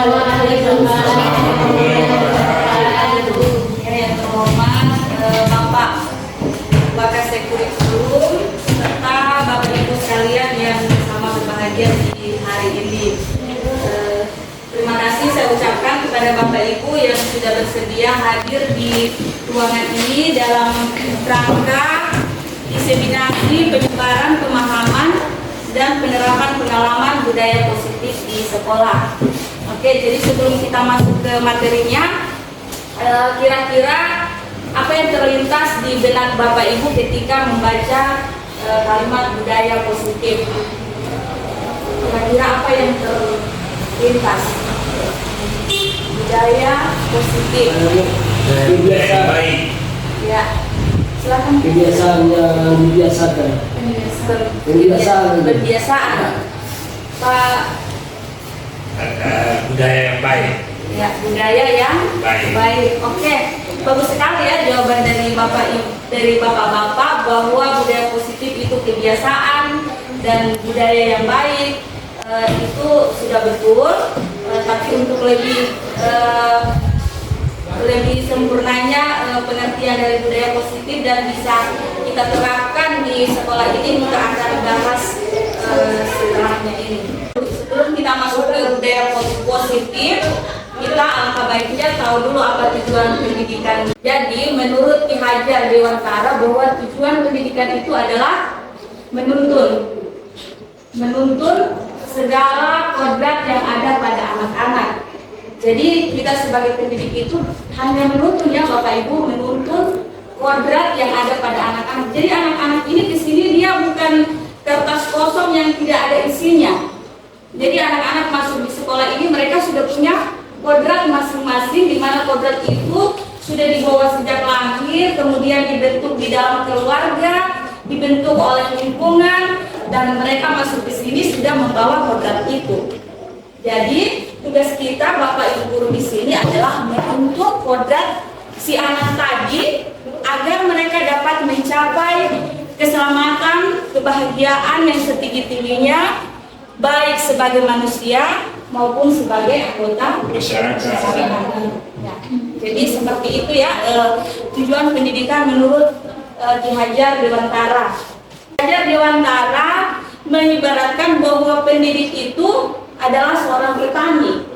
Yang terhormat Bapak Wakasekuritulum serta Bapak Ibu sekalian yang sama berbahagia di hari ini. Terima kasih saya ucapkan kepada Bapak Ibu yang sudah bersedia hadir di ruangan ini dalam rangka diseminasi penyebaran pemahaman dan penerapan pengalaman budaya positif di sekolah. Oke, jadi sebelum kita masuk ke materinya, kira-kira apa yang terlintas di benak Bapak Ibu ketika membaca kalimat budaya positif? Kira-kira apa yang terlintas? Budaya positif. Kebiasaan baik. Ya, silakan. Kebiasaan yang dibiasakan. Kebiasaan. Pak. Budaya yang baik. Ya, budaya yang baik. Oke, bagus sekali ya jawaban dari bapak-bapak bahwa budaya positif itu kebiasaan dan budaya yang baik itu sudah betul. Tapi untuk lebih sempurnanya pengertian dari budaya positif dan bisa kita terapkan di sekolah ini kita akan bahas setelahnya ini. Sebelum kita masuk ke budaya positif, kita alangkah baiknya tahu dulu apa tujuan pendidikan. Jadi menurut Ki Hajar Dewantara bahwa tujuan pendidikan itu adalah menuntun segala kodrat yang ada pada anak-anak. Jadi kita sebagai pendidik itu hanya menuntun ya Bapak Ibu, menuntun kodrat yang ada pada anak-anak. Jadi anak-anak ini kesini dia bukan kertas kosong yang tidak ada isinya. Jadi anak-anak masuk di sekolah ini mereka sudah punya kodrat masing-masing, di mana kodrat itu sudah dibawa sejak lahir, kemudian dibentuk di dalam keluarga, dibentuk oleh lingkungan, dan mereka masuk ke sini sudah membawa kodrat itu. Jadi tugas kita Bapak Ibu guru di sini adalah menuntut kodrat si anak tadi agar mereka dapat mencapai keselamatan, kebahagiaan yang setinggi-tingginya, baik sebagai manusia maupun sebagai anggota masyarakat. Ya. Jadi seperti itu ya tujuan pendidikan menurut Ki Hajar Dewantara. Ki Hajar Dewantara mengibaratkan bahwa pendidik itu adalah seorang petani.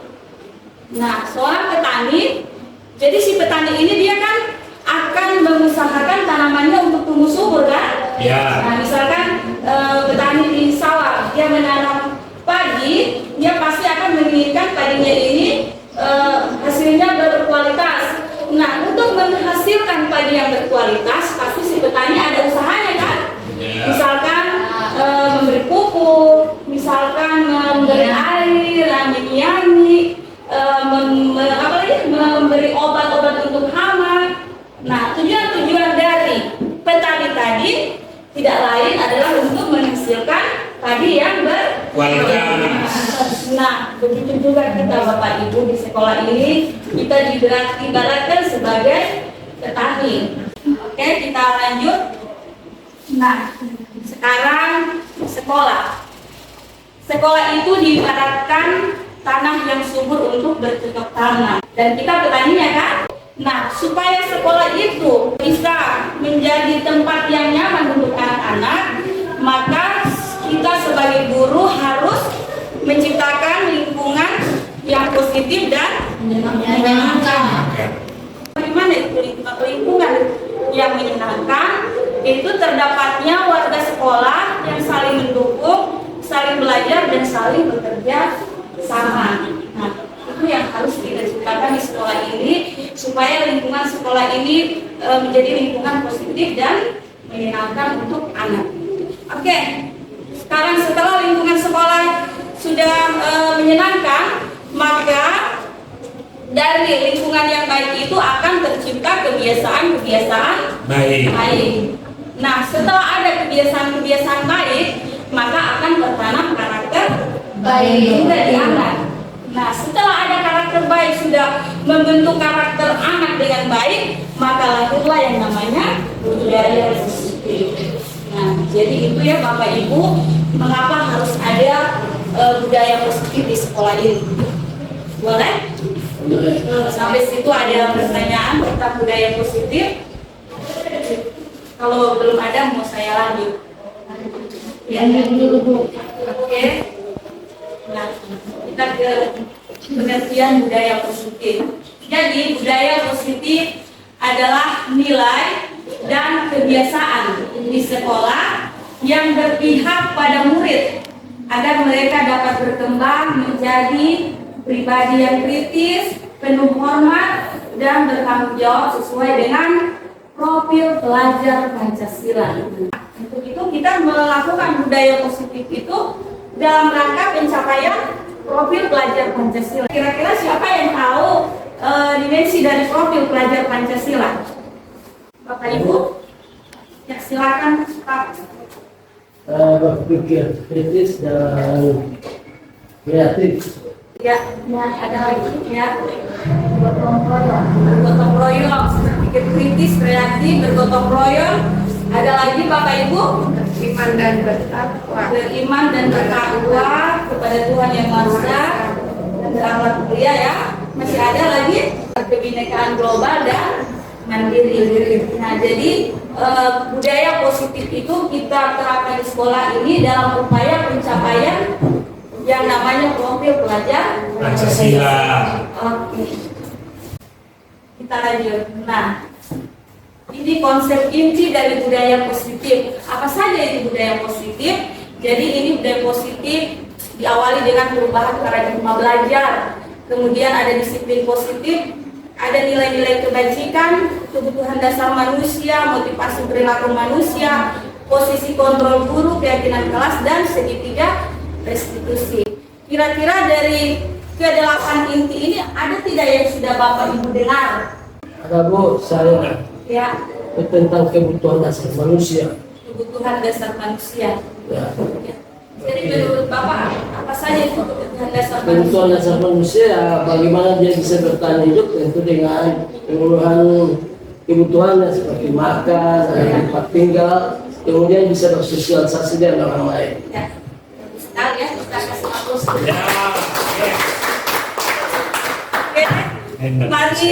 Nah, seorang petani, jadi si petani ini dia kan akan mengusahakan tanamannya untuk tumbuh subur kan? Ya. Nah, misalkan petani di sawah, dia menanam padi, dia pasti akan menginginkan padinya ini hasilnya berkualitas. Nah, untuk menghasilkan padi yang berkualitas, pasti si petani ada usahanya kan? Ya. Misalkan memberi pupuk, misalkan memberi air, menyiangi, memberi obat-obat untuk hama. Nah, tujuan-tujuan dari petani tadi tidak lain adalah untuk menghasilkan padi yang berkualitas. Nah, begitu juga kita Bapak Ibu di sekolah ini, kita ibaratkan sebagai petani. Oke, kita lanjut. Nah, sekarang sekolah. Sekolah itu diibaratkan tanah yang subur untuk bercocok tanam. Dan kita petaninya kan? Nah, supaya sekolah itu bisa menjadi tempat yang nyaman untuk anak-anak, maka kita sebagai guru harus menciptakan lingkungan yang positif dan menyenangkan. Bagaimana itu lingkungan yang menyenangkan? Itu terdapatnya warga sekolah yang saling mendukung, saling belajar dan saling bekerja sama. Nah, itu yang harus kita ciptakan di sekolah ini supaya lingkungan sekolah ini menjadi lingkungan positif dan menyenangkan untuk anak. Oke, sekarang setelah lingkungan sekolah sudah menyenangkan, maka dari lingkungan yang baik itu akan tercipta kebiasaan-kebiasaan baik. Nah, setelah ada kebiasaan-kebiasaan baik, maka akan tertanam karakter baik juga di anak. Nah, setelah ada karakter baik, sudah membentuk karakter anak dengan baik, maka lahirlah yang namanya budaya positif. Nah, jadi itu ya Bapak Ibu, mengapa harus ada budaya positif di sekolah ini. Boleh? Sampai situ ada pertanyaan tentang budaya positif. Kalau belum ada mau saya lanjut. Ya, dulu Bu. Oke. Nah, kita ke pengertian budaya positif. Jadi budaya positif adalah nilai dan kebiasaan di sekolah yang berpihak pada murid agar mereka dapat berkembang menjadi pribadi yang kritis, penuh hormat, dan bertanggung jawab sesuai dengan profil pelajar Pancasila. Untuk itu kita melakukan budaya positif itu dalam rangka pencapaian profil pelajar Pancasila. Kira-kira siapa yang tahu dimensi dari profil pelajar Pancasila? Bapak Ibu? Ya, silakan Pak. Berpikir kritis dan kreatif. Ya, ada lagi ya. Bergotong royong, berpikir kritis, kreatif, bergotong royong. Ada lagi Bapak Ibu? Beriman dan bertakwa. Beriman dan bertakwa kepada Tuhan Yang Maha Esa dan berakhlak mulia ya. Masih ada lagi kebinekaan global dan mandiri. Nah, jadi budaya positif itu kita terapkan di sekolah ini dalam upaya pencapaian yang namanya profil pelajar Pancasila. Oke. Kita lanjut. Nah, ini konsep inti dari budaya positif. Apa saja itu budaya positif? Jadi ini budaya positif diawali dengan perubahan paradigma belajar. Kemudian ada disiplin positif, ada nilai-nilai kebajikan, kebutuhan dasar manusia, motivasi perilaku manusia, posisi kontrol guru, keyakinan kelas, dan segitiga restitusi. Kira-kira dari ke-8 inti ini ada tidak yang sudah Bapak Ibu dengar? Ada Bu, saya Ya, tentang kebutuhan dasar manusia. kebutuhan dasar manusia. Ya. Ya. Jadi menurut Bapak apa saja itu kebutuhan dasar Kebutuhan manusia? dasar manusia, bagaimana dia bisa bertahan hidup tentu dengan pemenuhan kebutuhannya seperti makan, tempat tinggal, kemudian bisa bersosialisasi dengan orang lain. Ya. Bagus sekali ya, kita kasih aplaus. Ya. Oke, mari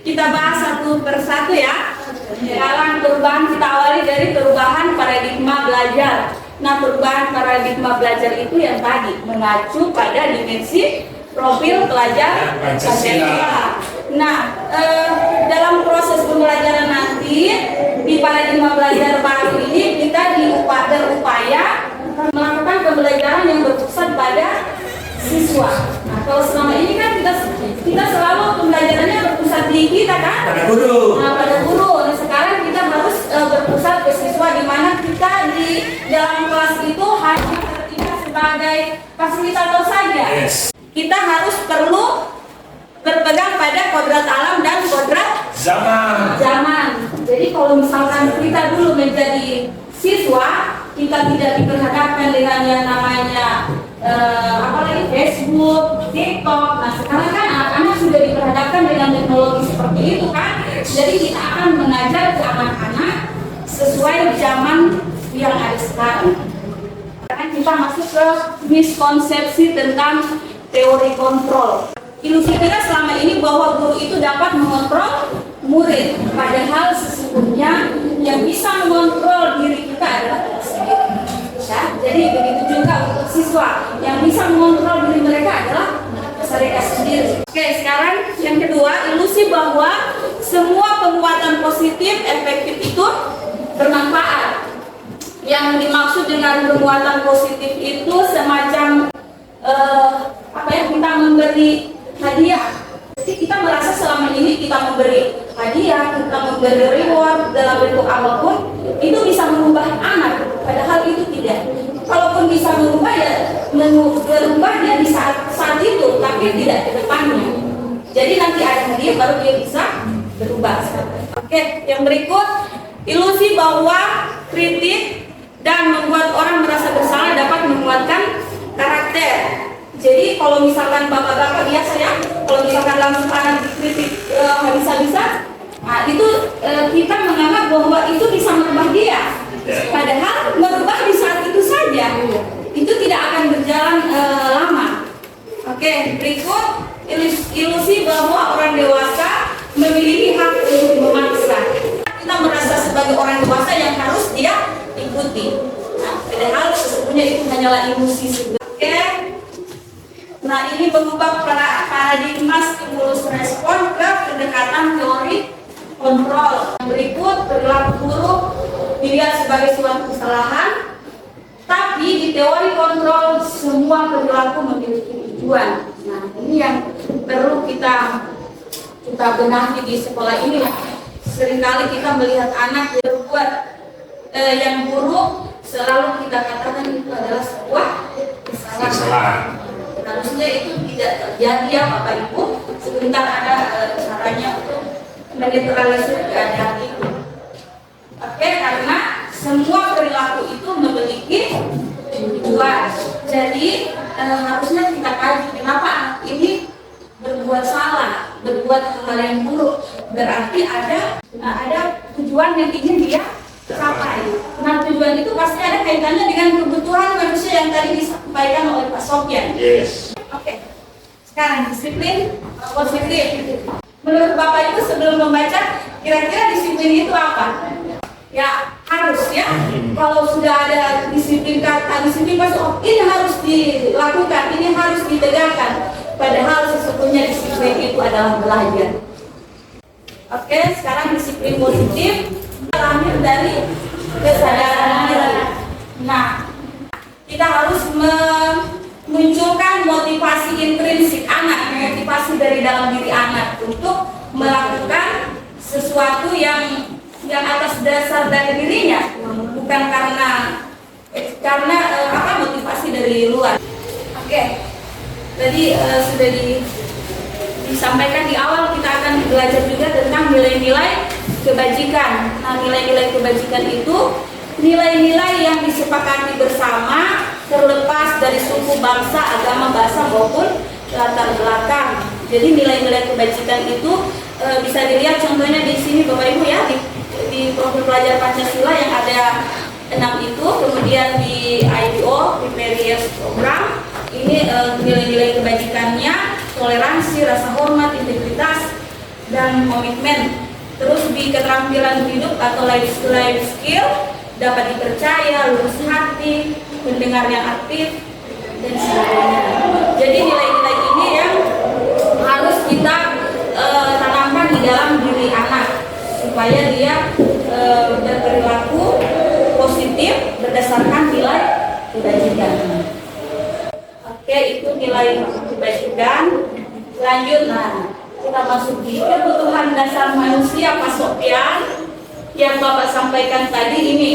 kita bahas satu persatu ya. Sekarang perubahan kita awali dari perubahan paradigma belajar. Nah, perubahan paradigma belajar itu yang tadi mengacu pada dimensi profil pelajar Pancasila. Nah, dalam proses pembelajaran nanti di paradigma belajar baru ini kita berupaya melakukan pembelajaran yang berpusat pada siswa. Nah, kalau selama ini kan kita selalu pembelajarannya berpusat di kita kan? Pada guru. Nah, pada guru. Nah, sekarang kita harus berpusat ke siswa, di mana kita di dalam kelas itu hanya bertindak sebagai fasilitator saja. Yes. Kita harus perlu berpegang pada kodrat alam dan kodrat zaman. Jadi kalau misalkan kita dulu menjadi siswa, kita tidak diperhadapkan dengan yang namanya apalagi Facebook, TikTok. Nah, sekarang kan anak-anak sudah diperhadapkan dengan teknologi seperti itu kan. Jadi kita akan mengajar ke anak-anak sesuai zaman yang ada sekarang. Karena kita masuk ke miskonsepsi tentang teori kontrol. Ilusi kita selama ini bahwa guru itu dapat mengontrol murid, padahal sesungguhnya yang bisa mengontrol diri kita adalah kita sendiri. Ya, jadi begitu juga untuk siswa, yang bisa mengontrol diri mereka adalah mereka sendiri. Oke, sekarang yang kedua, ilusi bahwa semua penguatan positif efektif itu bermanfaat. Yang dimaksud dengan penguatan positif itu semacam kita memberi hadiah. Jadi kita merasa selama ini kita memberi hadiah, kita memberi reward dalam bentuk apapun, itu bisa merubah anak. Padahal itu tidak. Kalaupun bisa merubah ya merubah dia di saat itu, tapi tidak ke depannya. Jadi nanti ada hadiah baru dia bisa berubah. Oke, yang berikut, ilusi bahwa kritik dan membuat orang merasa bersalah dapat menguatkan karakter. Jadi kalau misalkan bapak-bapak biasa ya, kalau misalkan langsung anak dikritik habis-habisan, nah itu kita menganggap bahwa itu bisa merubah dia. Padahal merubah di saat itu saja, itu tidak akan berjalan lama. Oke, berikut ilusi bahwa orang dewasa memiliki hak untuk memaksa. Kita merasa sebagai orang dewasa yang harus dia ikuti. Nah, padahal sesungguhnya itu hanyalah ilusi sebenarnya. Oke. Nah, ini mengubah paradigma stimulus respon ke pendekatan teori kontrol. Berikut perilaku buruk dilihat sebagai suatu kesalahan, tapi di teori kontrol semua perilaku memiliki tujuan. Nah, ini yang perlu kita benahi di sekolah ini. Seringkali kita melihat anak yang berbuat yang buruk, selalu kita katakan itu adalah sebuah kesalahan. Harusnya itu tidak terjadi ya Bapak Ibu. Sebentar ada caranya untuk menetralisir keadaan itu. Oke, karena semua perilaku itu memiliki tujuan. Jadi harusnya kita kaji kenapa anak ini berbuat salah, berbuat hal yang buruk. Berarti ada tujuan yang ingin dia capai. Nah, tujuan itu pasti ada kaitannya dengan kebutuhan manusia yang tadi disampaikan oleh Pak Sofyan. Yes. Oke. Sekarang disiplin positif. Menurut Bapak Ibu sebelum membaca, kira-kira disiplin itu apa? Ya harus ya. Kalau sudah ada disiplin, kata disiplin pasti ini harus dilakukan, ini harus ditegakkan. Padahal sesungguhnya disiplin itu adalah belajar. Oke, sekarang disiplin positif lahir dari kesadaran diri. Nah, kita harus memunculkan motivasi intrinsik anak, motivasi dari dalam diri anak untuk melakukan sesuatu yang atas dasar dari dirinya, bukan karena motivasi dari luar. Oke, tadi sudah disampaikan di awal, kita akan belajar juga tentang nilai-nilai kebajikan. Nah, nilai-nilai kebajikan itu nilai-nilai yang disepakati bersama terlepas dari suku, bangsa, agama, bahasa maupun latar belakang. Jadi nilai-nilai kebajikan itu bisa dilihat contohnya di sini Bapak Ibu ya, di profil pelajar Pancasila yang ada 6 itu, kemudian di IPO, di Various Program, ini nilai-nilai kebajikannya, toleransi, rasa hormat, integritas, dan komitmen. Terus di keterampilan hidup atau life skill, dapat dipercaya, lurus hati, pendengar yang aktif, dan sebagainya. Jadi nilai-nilai ini yang harus kita tanamkan di dalam diri anak supaya dia berperilaku positif berdasarkan nilai kebajikan. Oke, itu nilai kebajikan. Lanjut, nah kita masuk di kebutuhan dasar manusia Pak Sofyan yang Bapak sampaikan tadi. Ini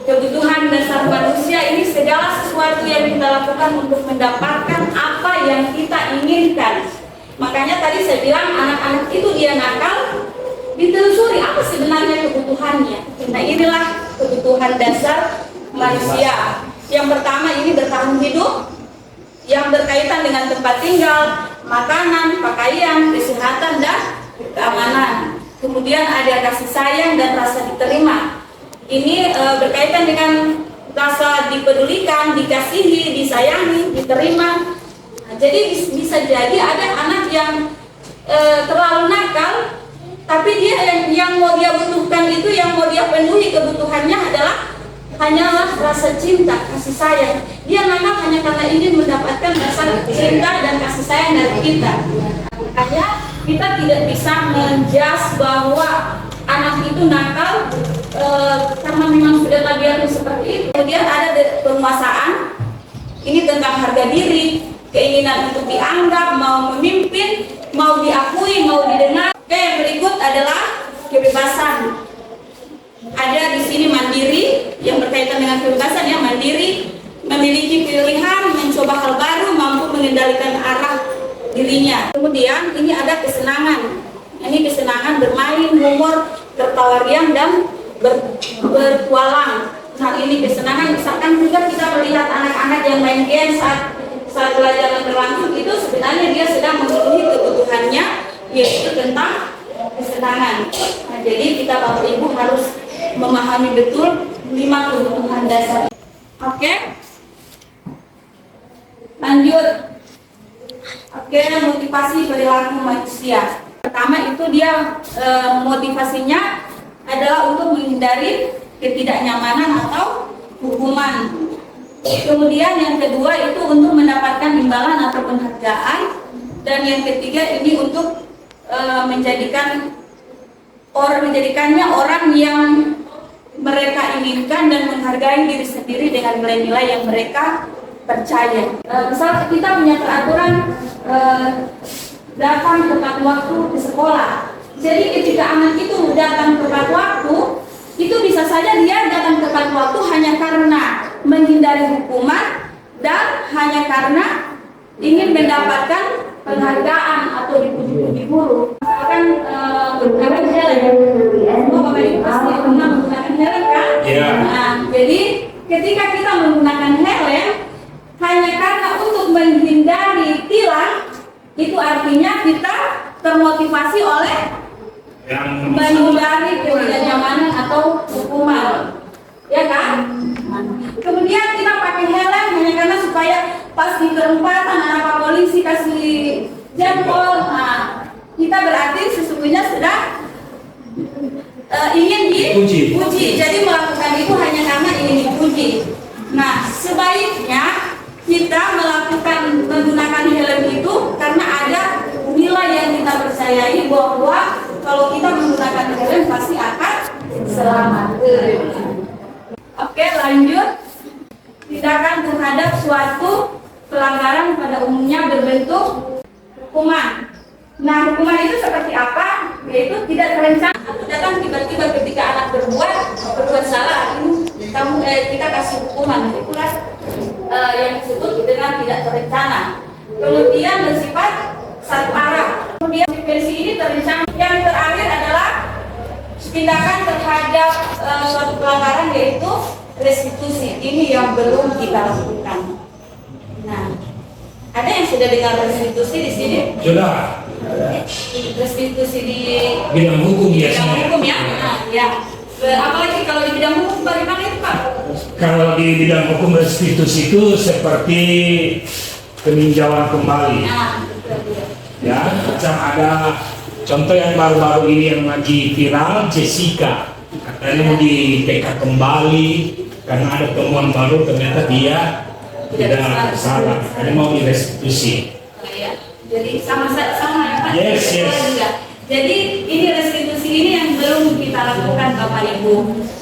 kebutuhan dasar manusia ini segala sesuatu yang kita lakukan untuk mendapatkan apa yang kita inginkan. Makanya tadi saya bilang anak-anak itu dia nakal, ditelusuri apa sebenarnya kebutuhannya. Nah, inilah kebutuhan dasar manusia. Yang pertama ini bertahan hidup, yang berkaitan dengan tempat tinggal, makanan, pakaian, kesehatan, dan keamanan. Kemudian ada kasih sayang dan rasa diterima. Ini berkaitan dengan rasa dipedulikan, dikasihi, disayangi, diterima. Nah, jadi bisa jadi ada anak yang terlalu nakal, tapi dia yang mau dia butuhkan itu, yang mau dia penuhi kebutuhannya hanyalah rasa cinta, kasih sayang. Dia nakal hanya karena ingin mendapatkan rasa cinta dan kasih sayang dari kita. Makanya kita tidak bisa menjudge bahwa anak itu nakal karena memang sudah tabiatnya seperti itu. Kemudian ada penguasaan, ini tentang harga diri, keinginan untuk dianggap, mau memimpin, mau diakui, mau didengar. Oke, yang berikut adalah kebebasan. Ada di sini mandiri, yang berkaitan dengan kebebasan ya, mandiri, memiliki pilihan, mencoba hal baru, mampu mengendalikan arah dirinya. Kemudian ini ada kesenangan. Ini kesenangan bermain, humor, tertawa riang, dan bertualang. Nah, ini kesenangan, misalkan juga kita melihat anak-anak yang main game saat pelajaran berlangsung, itu sebenarnya dia sedang memenuhi kebutuhannya, yaitu tentang kesenangan. Nah, jadi kita Bapak Ibu harus memahami betul 5 kebutuhan dasar. Oke, lanjut. Oke, motivasi perilaku manusia. Pertama itu dia motivasinya adalah untuk menghindari ketidaknyamanan atau hukuman. Kemudian yang kedua itu untuk mendapatkan imbalan atau penghargaan. Dan yang ketiga ini untuk menjadikannya orang yang mereka inginkan dan menghargai diri sendiri dengan nilai-nilai yang mereka percaya. Misal kita punya peraturan datang tepat waktu ke sekolah. Jadi ketika anak itu datang tepat waktu, itu bisa saja dia datang tepat waktu hanya karena menghindari hukuman dan hanya karena ingin mendapatkan penghargaan atau dipuji-puji guru. Misalkan menggunakan helm, Bapak Ibu pasti pernah menggunakan helm kan? Iya. Nah, jadi ketika kita menggunakan helm hanya karena untuk menghindari tilang, itu artinya kita termotivasi oleh menghindari ketidaknyamanan atau hukuman, ya kan? Kemudian kita pakai helm hanya karena supaya pas di perempatan anak polisi kasih jempol, nah kita berarti sesungguhnya sedang ingin dipuji. Jadi melakukan itu hanya karena ingin dipuji. Nah, sebaiknya kita menggunakan helm itu karena ada nilai yang kita percayai bahwa kalau kita menggunakan helm pasti akan selamat. Oke, lanjut. Tindakan terhadap suatu pelanggaran pada umumnya berbentuk hukuman. Nah, hukuman itu seperti apa? Yaitu tidak terencana atau datang tiba-tiba ketika anak berbuat salah. Kita kasih hukuman. Itulah yang disebut dengan tidak terencana. Kemudian bersifat satu arah. Kemudian versi ini terencana. Yang terakhir adalah tindakan terhadap suatu pelanggaran yaitu restitusi. Ini yang belum kita lakukan. Nah, ada yang sudah dengar restitusi di sini? Sudah. Restitusi di Bidang hukum ya. bidang hukum ya. Nah, ya. Apalagi kalau di bidang hukum bagaimana itu Pak? Kalau di bidang hukum restitusi itu seperti peninjauan kembali. Nah, betul. Ya, macam ada contoh yang baru-baru ini yang lagi viral, Jessica katanya mau di PK kembali karena ada temuan baru ternyata dia tidak bersalah, karena mau direstitusi. Ya. Jadi sama ya Pak? Yes. Juga. Jadi ini restitusi ini yang belum kita lakukan Bapak Ibu.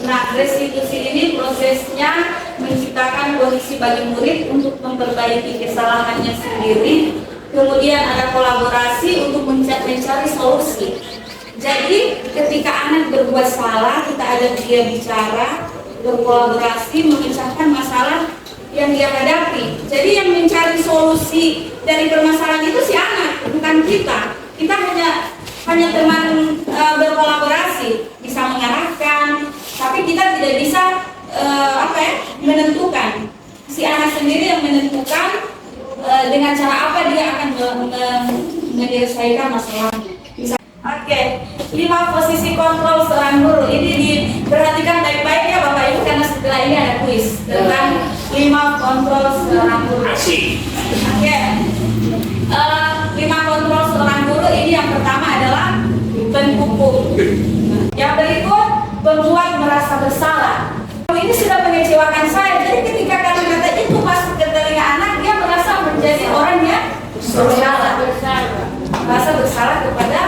Nah, restitusi ini prosesnya menciptakan kondisi bagi murid untuk memperbaiki kesalahannya sendiri. Kemudian ada kolaborasi untuk mencari solusi. Jadi ketika anak berbuat salah, kita ajak dia bicara, berkolaborasi, memecahkan masalah yang dia hadapi. Jadi yang mencari solusi dari permasalahan itu si anak, bukan kita. Kita hanya teman berkolaborasi, bisa mengarahkan, tapi kita tidak bisa menentukan. Si anak sendiri yang menentukan dengan cara apa dia akan menyelesaikan masalahnya. Oke, 5 posisi kontrol seorang guru. Ini diperhatikan baik-baik ya Bapak Ibu karena setelah ini ada kuis tentang 5 kontrol seorang guru. Oke, 5 kontrol seorang guru ini yang pertama adalah penghukum. Yang berikut membuat merasa bersalah. Ini sudah mengecewakan saya. Jadi ketika kata-kata itu masuk ke telinga anak, dia merasa menjadi orang yang merasa bersalah kepada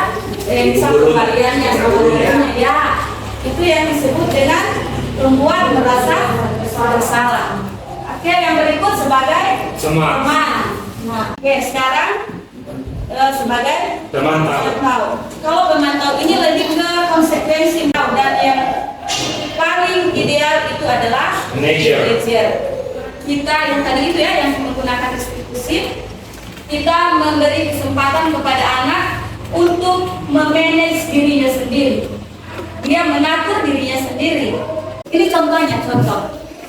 misal kembaliannya sama gurunya. Ya, itu yang disebut dengan membuat merasa bersalah. Oke, yang berikut sebagai teman. Nah, oke, sekarang sebagai pemantau. Kalau pemantau ini lebih ke konsekuensi dan yang paling ideal itu adalah manager. Kita yang tadi itu ya yang menggunakan restitusi, kita memberi kesempatan kepada anak untuk memanage dirinya sendiri. Dia mengatur dirinya sendiri. Ini contohnya,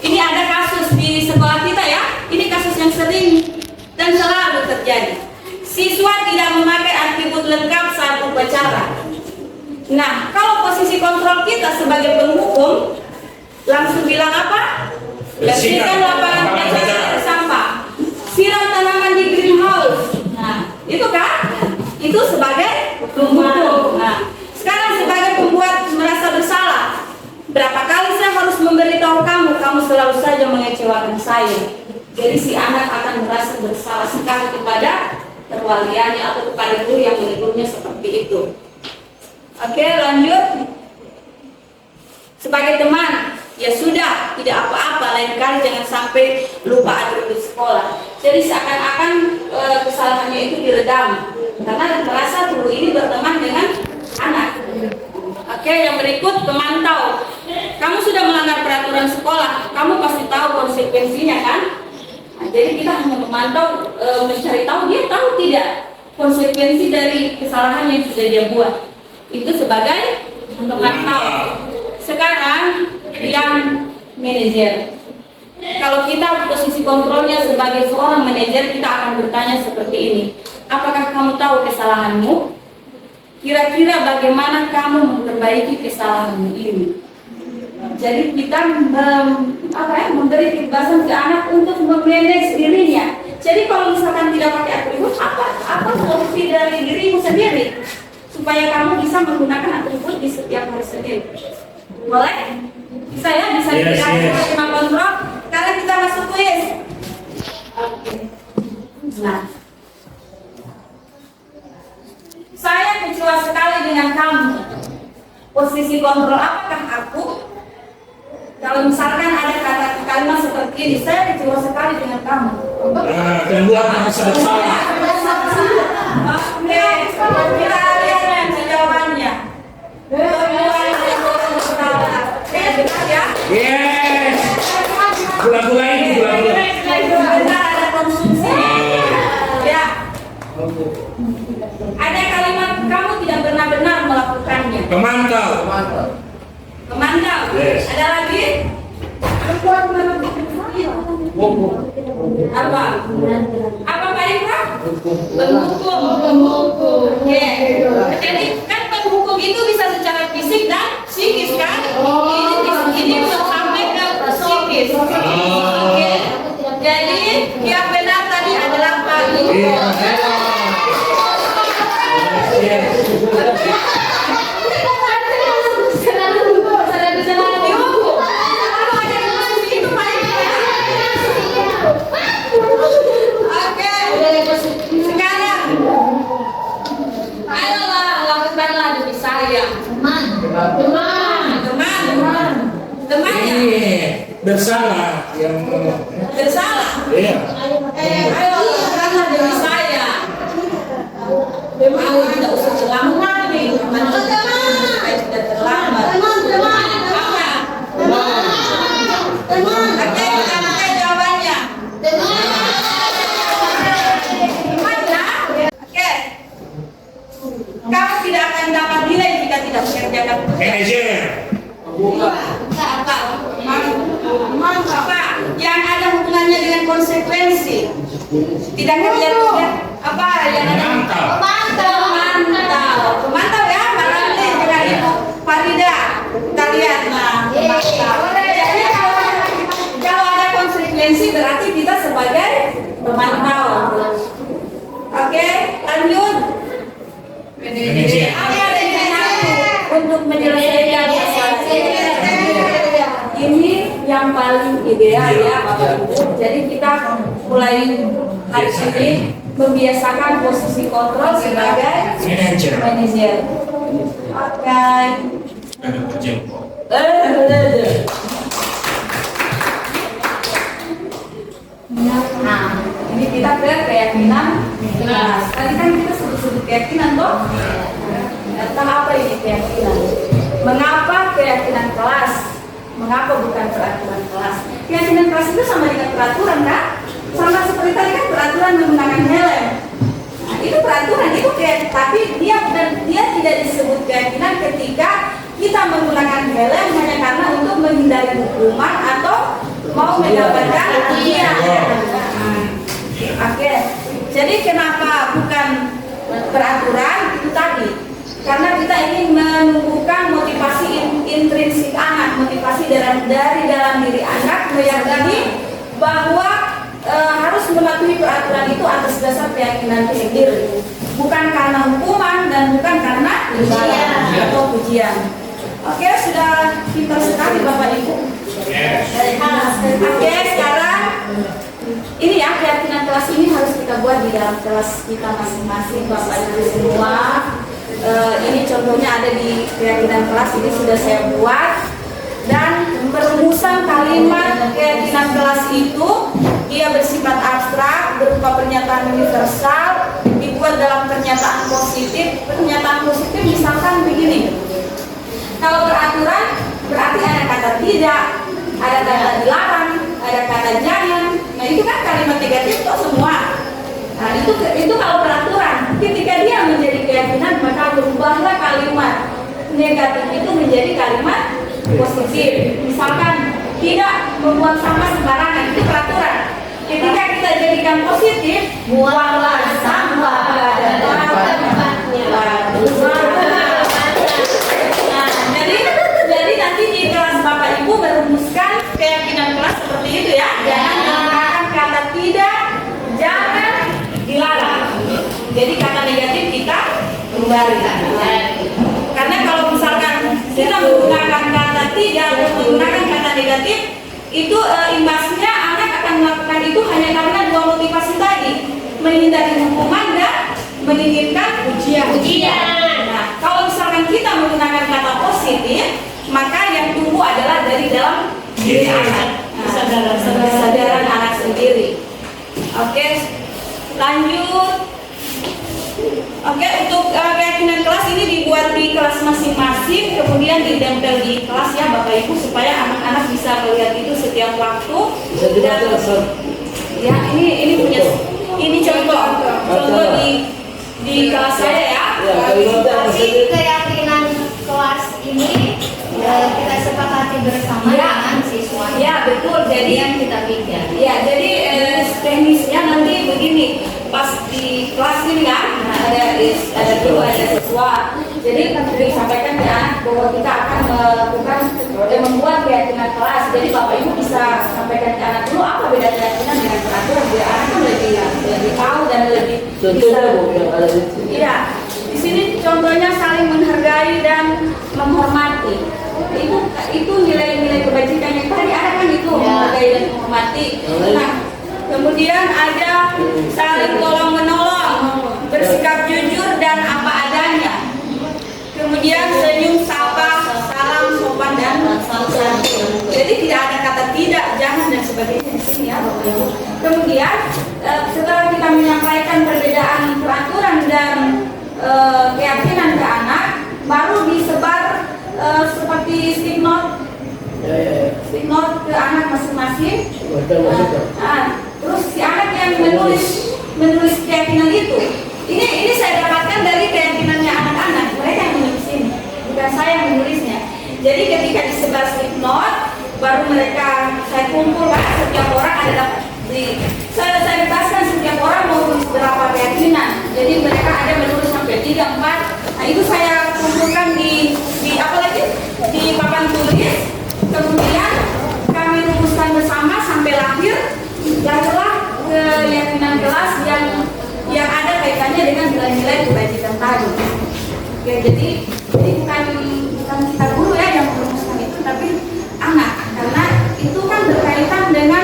Ini ada kasus di sekolah kita ya. Ini kasus yang sering dan selalu terjadi. Siswa tidak memakai atribut lengkap saat upacara. Nah, kalau posisi kontrol kita sebagai penghukum, langsung bilang apa? Bersihkan lapangan sampah, siram tanaman di greenhouse. Nah, itu sebagai pembunuh. Nah, sekarang sebagai pembuat merasa bersalah. Berapa kali saya harus memberitahu kamu, kamu selalu saja mengecewakan saya. Jadi si anak akan merasa bersalah sekali kepada perwaliannya atau kepada guru yang menegurnya seperti itu. Oke, lanjut. Sebagai teman, ya sudah, tidak apa-apa, lain kali jangan sampai lupa atribut sekolah. Jadi seakan-akan kesalahannya itu diredam karena merasa guru ini berteman dengan anak. Oke, yang berikut pemantau. Kamu sudah melanggar peraturan sekolah, kamu pasti tahu konsekuensinya kan? Nah, jadi kita hanya memantau, mencari tahu dia tahu tidak konsekuensi dari kesalahan yang sudah dia buat. Itu sebagai pemantau. Sekarang yang manajer. Kalau kita posisi kontrolnya sebagai seorang manajer, kita akan bertanya seperti ini. Apakah kamu tahu kesalahanmu? Kira-kira bagaimana kamu memperbaiki kesalahanmu ini? Jadi kita memberi kebebasan ke anak untuk memanage dirinya. Jadi kalau misalkan tidak pakai atribut, apa solusi dari dirimu sendiri supaya kamu bisa menggunakan atribut di setiap hari Senin? Boleh? Bisa ya? Bisa diberikan kontrol? Sekarang kita masuk kuis. Oke. Nah, saya kecewa sekali dengan kamu. Posisi kontrol apakah aku? Kalau misalkan ada kalimat seperti ini, saya kecewa sekali dengan kamu. Kedua merasa bersalah. Oke, kita lihat jawabannya. Benar ya? Yes. Gula-gula ini, gula-gula. Benar, ada konsumsi. Ya. Ada kalimat kamu tidak benar-benar melakukannya. Pemantau. Pemantau. Yes. Ada lagi? Apa? Apa Pak Indra? Penghukum. Oke. Jadi kan penghukum itu bisa secara fisik dan psikis kan? Ini sampai ke psikis. Oke. Jadi yang benar tadi adalah penghukum. Teman ya? Bersalah yang bersalah. Iya. Ayo lakukanlah demi saya. Ayo tidak usah terlambat nih. Supaya tidak terlambat. Apa? Oke, kita pakai jawabannya. Teman ya? Oke. Kamu tidak akan dapat nilai jika tidak mengerjakan manajer. Apa yang ada hubungannya dengan konsekuensi? Tidak kerja apa yang ada? Pemantau ya, barangkali dengan Ibu Farida. Kita lihat Jadi kalau ada konsekuensi berarti kita sebagai pemantau. Oke, lanjut. Manajer. Untuk menyelesaikan masalah ini yang paling ideal ya Bapak Ibu. Jadi kita mulai hari ini membiasakan posisi kontrol sebagai manajer. Oke. Nah, ini kita ke keyakinan. Nah, tadi kan kita sebut keyakinan toh. Tentang apa ini keyakinan? Mengapa keyakinan kelas? Mengapa bukan peraturan kelas? Keyakinan kelas itu sama dengan peraturan kan? Sama seperti tadi kan peraturan menggunakan helm. Nah, itu peraturan itu tapi dia tidak disebut keyakinan ketika kita menggunakan helm hanya karena untuk menghindari hukuman atau mau mendapatkan hadiah. Oke. Jadi kenapa bukan peraturan itu tadi? Karena kita ingin menumbuhkan motivasi intrinsik anak, motivasi dari dalam diri anak meyakini bahwa harus mematuhi peraturan itu atas dasar keyakinan sendiri, bukan karena hukum atau pujian. Oke, sudah pintar sekali Bapak Ibu. Oke, sekarang ini ya, keyakinan kelas ini harus kita buat di dalam kelas kita masing-masing Bapak Ibu semua. Ini contohnya ada di keyakinan kelas, ini sudah saya buat. Dan perumusan kalimat keyakinan kelas itu ia bersifat abstrak, berupa pernyataan universal, dibuat dalam pernyataan positif. Pernyataan positif misalkan begini, kalau beraturan berarti ada kata tidak, ada kata dilarang, ada kata jangan. Nah itu kan kalimat negatif itu semua. Nah itu kalau peraturan. Ketika dia menjadi keyakinan, maka berubahlah kalimat negatif itu menjadi kalimat positif. Misalkan tidak membuang sampah sembarangan, itu peraturan. Ketika kita jadikan positif, buanglah sampah pada tempatnya. Nah, jadi nanti di kelas Bapak Ibu merumuskan keyakinan kelas seperti itu ya. Jangan menggunakan kata tidak, jangan, dilarang. Jadi kata negatif kita kembali. Karena kalau misalkan kita menggunakan kata tidak atau menggunakan kata negatif, itu imbasnya anak akan melakukan itu hanya karena dua motivasi tadi, menghindari hukuman dan menginginkan ujian. Nah, kalau misalkan kita menggunakan kata positif, maka yang tumbuh adalah dari dalam diri anak, kesadaran anak sendiri. Oke, lanjut. Oke, untuk keyakinan kelas ini dibuat di kelas masing-masing, kemudian ditempel di kelas ya Bapak Ibu, supaya anak-anak bisa melihat itu setiap waktu. Dan, ya ini punya ini contoh di kelas saya ya. Tapi keyakinan kelas ini kita sepakati bersama dengan siswa. Ya betul. Jadi yang kita pikir. Ya jadi teknisnya nanti begini. Pas di kelas ini kan ada guru, ada siswa. Jadi disampaikan ke anak bahwa kita akan melakukan membuat keyakinan kelas. Jadi Bapak Ibu bisa sampaikan ke anak dulu apa beda keyakinan dengan peraturan, biar anak kan lebih tahu dan lebih bisa. Iya. Di sini contohnya saling menghargai dan menghormati. Itu nilai-nilai kebajikan yang tadi ada kan itu, menghargai dan menghormati. Nah, kemudian ada saling tolong menolong, bersikap jujur dan apa adanya. Kemudian senyum, sapa, salam, sopan dan santun. Jadi tidak ada kata tidak, jangan dan sebagainya di sini ya Bapak Ibu. Kemudian setelah kita menyampaikan perbedaan peraturan dan keyakinan ke anak, baru disebar seperti stick note ke anak masing-masing. Terus si anak yang menulis keyakinan itu, ini saya dapatkan dari keyakinannya anak-anak, mereka yang menulis ini, bukan saya yang menulisnya. Jadi ketika disebar stick note, baru mereka saya kumpulkan setiap orang ada dapat saya bebaskan setiap orang mau tulis berapa keyakinan. Jadi mereka ada menulis sampai 3, 4. Nah itu saya kumpulkan di papan tulis. Kemudian kami rumuskan bersama sampai lahir. Lahirlah keyakinan kelas yang ada kaitannya dengan nilai-nilai kebajikan tadi. Oke, jadi bukan kita guru ya yang merumuskan itu, tapi anak, karena itu kan berkaitan dengan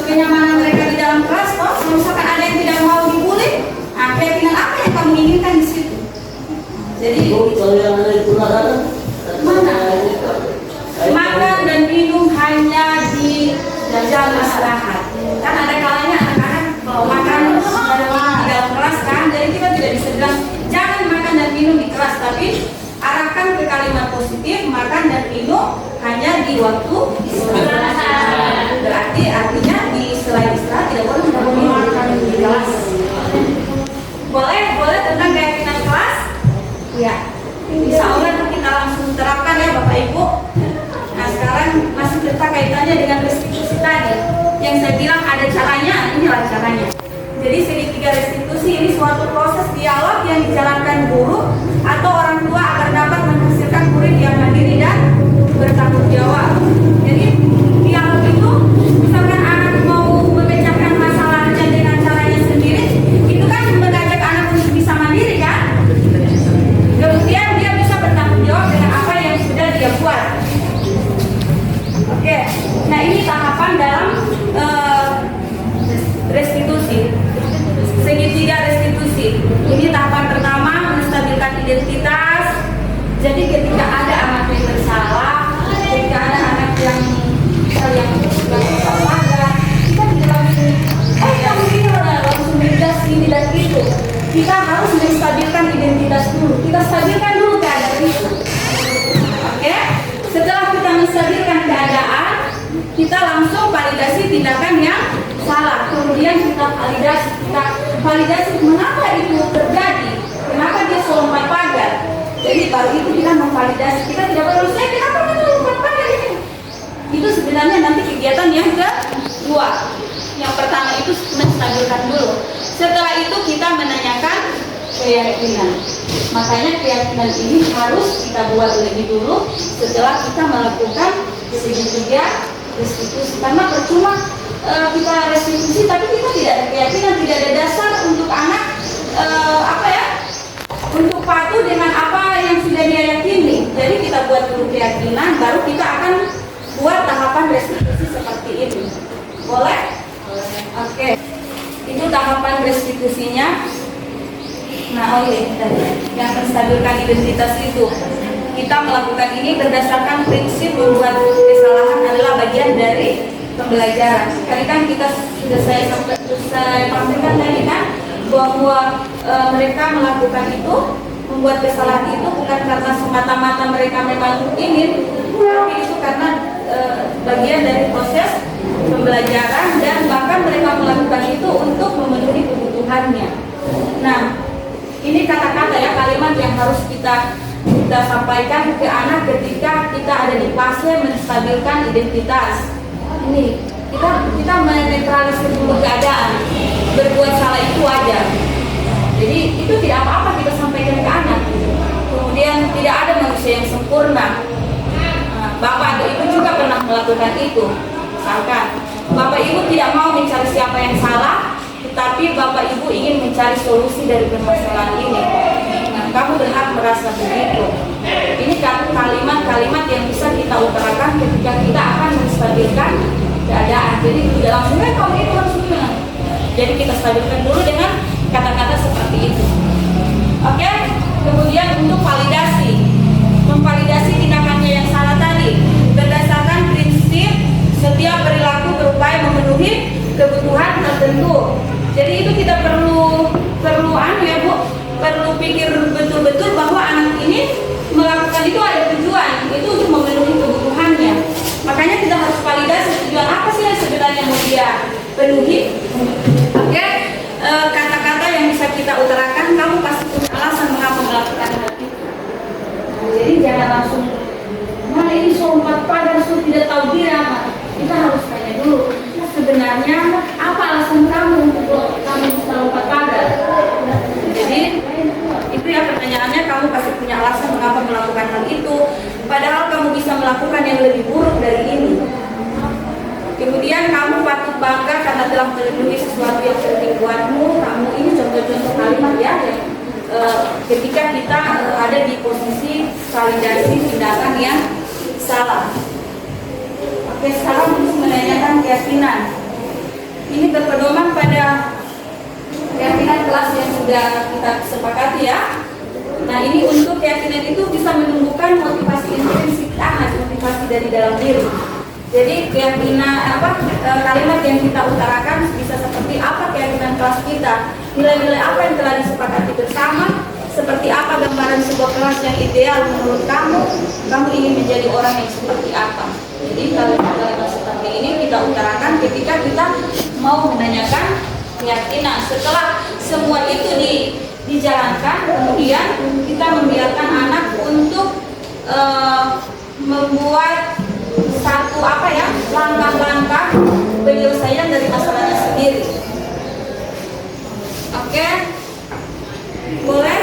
kenyamanan mereka di dalam kelas. Kalau misalkan ada yang tidak mau dibully, nah keyakinan apa yang kamu inginkan di situ? Jadi makan dan minum hanya di jam istirahat. Kan ada kalanya anak-anak makan dan minum di dalam kelas kan, jadi kita tidak bisa bilang jangan makan dan minum di kelas, tapi arahkan ke kalimat positif, makan dan minum hanya di waktu istirahat. Berarti artinya di selain istirahat tidak boleh makan di kelas. Boleh tentang keyakinan kelas? Ya. Insya Allah kita langsung terapkan ya Bapak Ibu. Nah sekarang masih tetap kaitannya dengan restitusi tadi. Yang saya bilang ada caranya, inilah caranya. Jadi segitiga restitusi ini suatu proses dialog yang dijalankan guru atau orang tua agar dapat menghasilkan murid yang mandiri dan bertanggung jawab. Jadi dialog itu, misalkan anak mau memecahkan masalahnya dengan caranya sendiri, itu kan mengajak anak untuk bisa mandiri kan? Kemudian Ini tahapan pertama, menstabilkan identitas. Jadi ketika ada anak yang bersalah, ketika ada anak yang bersalah, kita tidak langsung, kamu ini langsung bebas ini dan itu. Kita harus menstabilkan identitas dulu. Kita stabilkan dulu keadaan itu. Oke? Setelah kita menstabilkan keadaan, kita langsung validasi tindakan yang salah. Kemudian kita validasi mengapa itu terjadi, kenapa dia lompat pagar. Jadi baru itu kita memvalidasi. Kita tidak perlu kenapa kita lompat pagar ini. Itu sebenarnya nanti kegiatan yang kedua. Yang pertama itu menstabilkan dulu. Setelah itu kita menanyakan keyakinan. Makanya keyakinan ini harus kita buat lebih dulu setelah kita melakukan segitiga restitusi. Karena percuma kita restitusi tapi kita tidak ada keyakinan, tidak ada dasar untuk anak untuk patuh dengan apa yang sudah dia yakini. Jadi kita buat dulu keyakinan, baru kita akan buat tahapan restitusi seperti ini. Boleh? Oke. Itu tahapan restitusinya. Nah, yang menstabilkan identitas itu kita melakukan ini berdasarkan prinsip membuat kesalahan adalah bagian dari pembelajaran. Tadi kan kita sudah saya pastikan tadi kan bahwa mereka melakukan itu, membuat kesalahan itu bukan karena semata-mata mereka memang ingin, tapi itu karena bagian dari proses pembelajaran dan bahkan mereka melakukan itu untuk memenuhi kebutuhannya. Nah, ini kata-kata ya, kalimat yang harus kita sampaikan ke anak ketika kita ada di fase menstabilkan identitas. Ini kita menetralisir dulu keadaan. Berbuat salah itu wajar. Jadi itu tidak apa-apa kita sampaikan ke anak. Kemudian tidak ada manusia yang sempurna. Bapak atau ibu juga pernah melakukan itu. Misalkan bapak ibu tidak mau mencari siapa yang salah, tetapi bapak ibu ingin mencari solusi dari permasalahan ini. Nah, kamu berhak merasa begitu. Ini kalimat-kalimat yang bisa kita utarakan ketika kita akan menstabilkan keadaan. Jadi tidak langsung kamu itu langsungnya. Jadi kita stabilkan dulu dengan kata-kata seperti itu. Oke? Kemudian untuk validasi, memvalidasi tindakannya yang salah tadi berdasarkan prinsip setiap perilaku berupaya memenuhi kebutuhan tertentu. Jadi itu kita perlu perlu pikir betul-betul bahwa anak ini melakukan itu ada tujuan, itu untuk memenuhi kebutuhannya. Makanya kita harus validasi tujuan apa sih yang sebenarnya mau dia penuhi. Oke, kata-kata yang bisa kita utarakan, kamu pasti punya alasan mengapa melakukan hal itu. Jadi jangan langsung, mana ini lompat pagar, tidak tahu diri. Kita harus tanya dulu, sebenarnya apa alasan kamu untuk kamu bisa lompat pagar? Jadi itu ya pertanyaannya, kamu pasti punya alasan mengapa melakukan hal itu. Padahal kamu bisa melakukan yang lebih buruk dari ini. Kemudian kamu patut bangga karena telah melindungi sesuatu yang penting buatmu. Kamu ini contoh-contoh kalimat ya, ketika kita ada di posisi validasi tindakan yang salah. Oke, sekarang untuk menanyakan keyakinan. Ini berpedoman pada keyakinan kelas yang sudah kita sepakati ya. Nah, ini untuk keyakinan itu bisa menumbuhkan motivasi intrinsik anak, motivasi dari dalam diri. Jadi keyakinan kalimat yang kita utarakan bisa seperti apa keyakinan kelas kita, nilai-nilai apa yang telah disepakati bersama, seperti apa gambaran sebuah kelas yang ideal menurut kamu ingin menjadi orang yang seperti apa. Jadi kalimat-kalimat seperti ini kita utarakan ketika kita mau menanyakan keyakinan. Setelah semua itu dijalankan, kemudian kita membiarkan anak untuk membuat satu langkah-langkah penyelesaian dari masalahnya sendiri. Oke, boleh?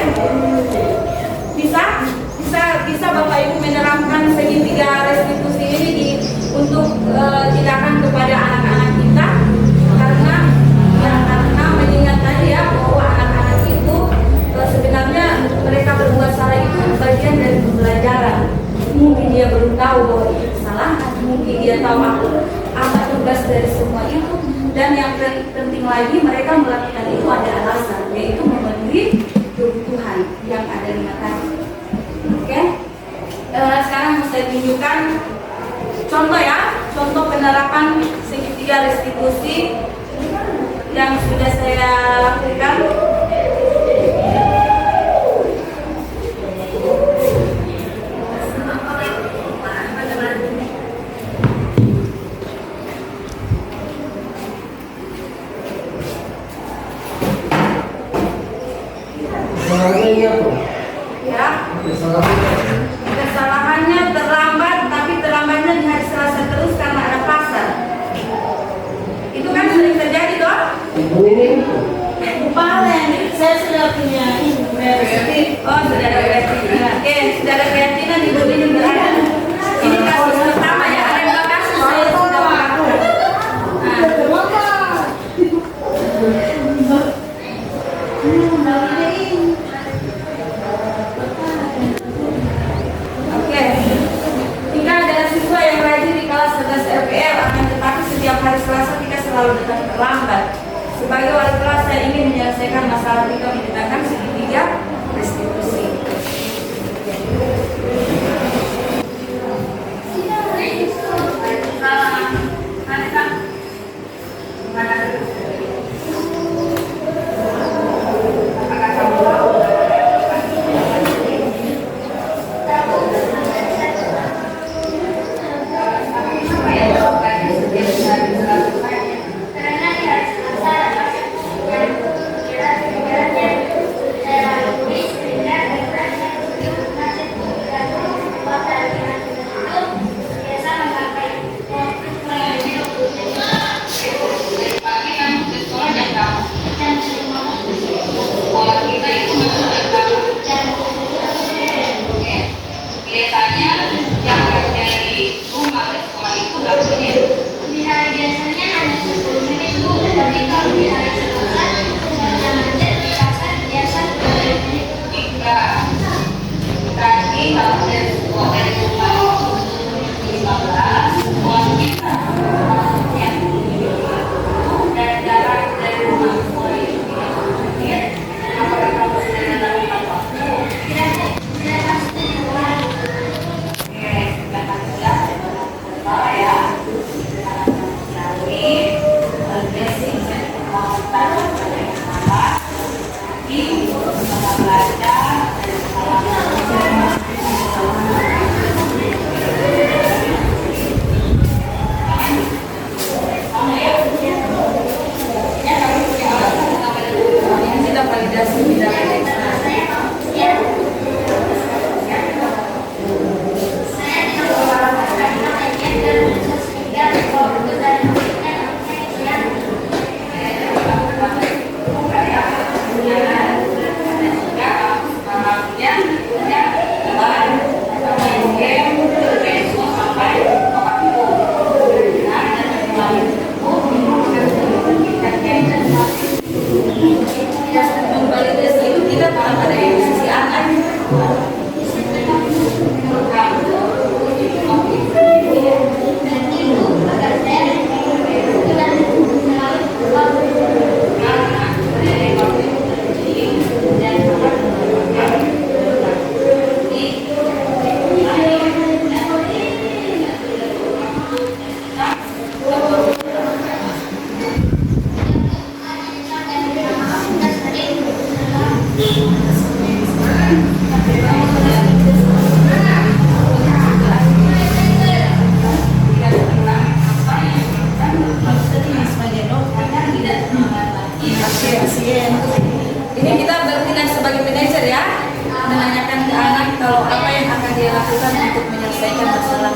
Bisa Bapak Ibu menerapkan segitiga restitusi ini untuk tindakan kepada anak-anak kita, karena mengingat tadi ya bahwa anak-anak itu sebenarnya mereka berbuat salah itu bagian dari pembelajaran. Mungkin dia belum tahu bahwa itu kesalahan, mungkin dia tahu apa tugas dari semua itu, dan yang penting lagi mereka melakukan itu ada alasan, yaitu memenuhi menyampaikan contoh ya, contoh penerapan segitiga restitusi yang sudah saya lakukan. Kesalahannya apa? Ya, Kesalahannya. kesalahannya terlambat, tapi terlambatnya di hari Selasa terus karena ada pasar. Itu kan sering terjadi toh? Ibu ini Kemarin saya sudah punya berarti, oh sudah ada keyakinan. Oke, sudah ada keyakinan ibu ini berada. Ini kasus pertama ya, ada 2 kasus saya sudah melakukan. Oke, Tika adalah siswa yang rajin di kelas 11 RPL, akan tetapi setiap hari Selasa Tika selalu datang terlambat. Sebagai wali kelas saya ingin menyelesaikan masalah Tika menggunakan segitiga restitusi. Ini kita bertindak sebagai manajer ya, menanyakan ke anak kalau apa yang akan dia lakukan untuk menyelesaikan masalah.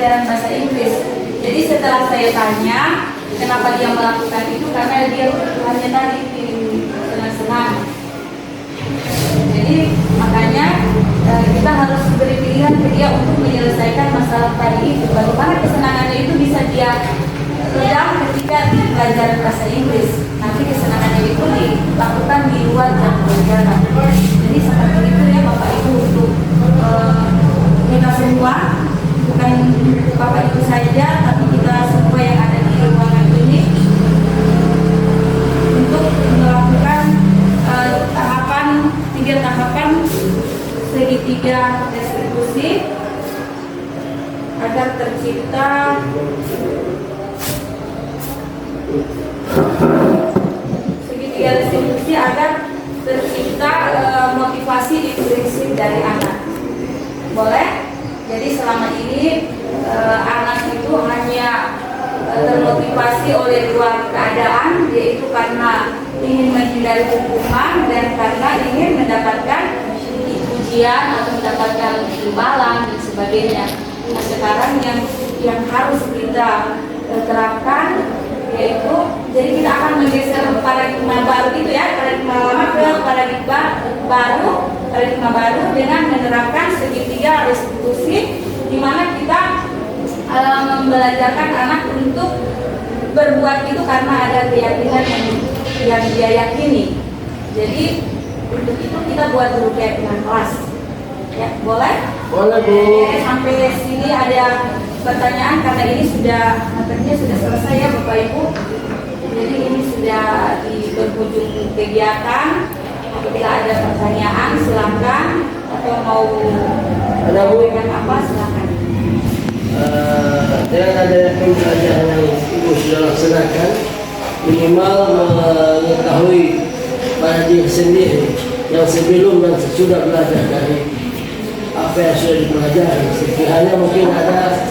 pembelajaran bahasa Inggris. Jadi setelah saya tanya kenapa dia melakukan itu, karena dia hanya tadi senang-senang. Jadi makanya kita harus beri pilihan ke dia untuk menyelesaikan masalah tadi itu. Bagaimana kesenangannya itu bisa dia redam ketika belajar bahasa Inggris. Nanti kesenangannya itu dilakukan di luar jam pelajaran. Jadi seperti itu ya Bapak Ibu, untuk kita semua, bukan Bapak Ibu saja, tapi kita semua yang ada di ruangan ini, untuk melakukan tiga tahapan segitiga restitusi agar tercipta motivasi intrinsik dari anak. Boleh? Jadi selama ini anak itu hanya termotivasi oleh dua keadaan, yaitu karena ingin menghindari hukuman dan karena ingin mendapatkan pujian atau mendapatkan imbalan dan sebagainya. Nah, sekarang yang harus kita terapkan yaitu, jadi kita akan menggeser paradigma baru itu ya, paradigma lama ke paradigma baru dengan menerapkan segitiga restitusi, di mana kita membelajarkan anak untuk berbuat itu karena ada keyakinan yang dia yakini. Jadi untuk itu kita buat dulu keyakinan kelas. Ya, boleh? Boleh, Bu. Sampai sini ada pertanyaan, karena ini nampaknya sudah selesai ya Bapak Ibu. Jadi ini sudah di berujung kegiatan. Apabila ada pertanyaan silakan, atau mau menyampaikan apa silakan. Dengan adanya pembelajaran yang Ibu sudah laksanakan, minimal mengetahui pada diri sendiri yang sebelum dan sesudah belajar dari apa yang sudah dipelajari. Sekiranya mungkin ada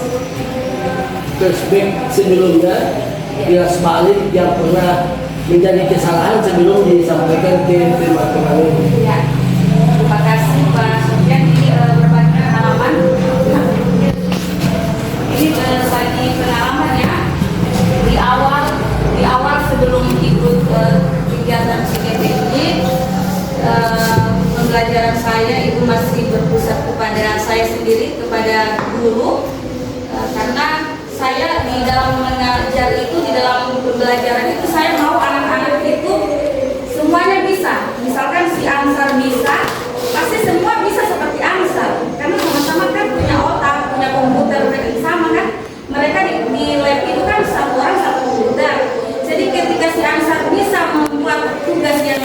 flashback sebelumnya, kilas balik yang pernah menjadi kesalahan sebelum disampaikan ke teman-teman ini. Ya, terima kasih Pak Sofian. Ini berbagi pengalaman. Ini berbagi pengalaman ya. Di awal sebelum ikut kegiatan CGP ini, pembelajaran saya itu masih berpusat kepada saya sendiri, kepada guru, karena saya di dalam mengajar itu, di dalam pembelajaran itu, saya mau anak-anak itu semuanya bisa. Misalkan si Ansar bisa, pasti semua bisa seperti Ansar, karena sama-sama kan punya otak, punya komputer, mereka sama kan. Mereka di lab itu kan satu orang satu komputer. Jadi ketika si Ansar bisa membuat tugas yang